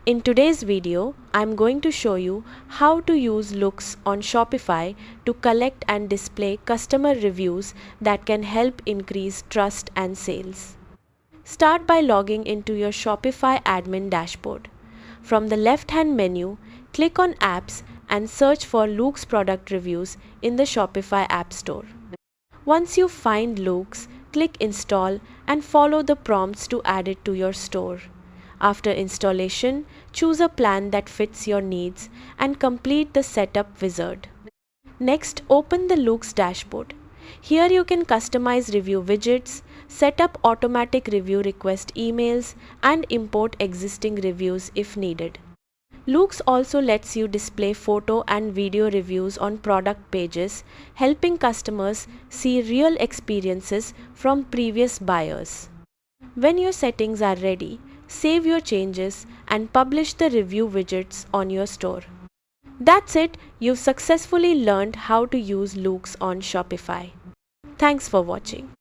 In today's video, I'm going to show you how to use Loox on Shopify to collect and display customer reviews that can help increase trust and sales. Start by logging into your Shopify admin dashboard. From the left-hand menu, click on Apps and search for Loox product reviews in the Shopify App Store. Once you find Loox, click Install and follow the prompts to add it to your store. After installation, choose a plan that fits your needs and complete the setup wizard. Next, open the Loox dashboard. Here you can customize review widgets, set up automatic review request emails, and import existing reviews if needed. Loox also lets you display photo and video reviews on product pages, helping customers see real experiences from previous buyers. When your settings are ready, save your changes and publish the review widgets on your store. That's it, you've successfully learned how to use Loox on Shopify. Thanks for watching.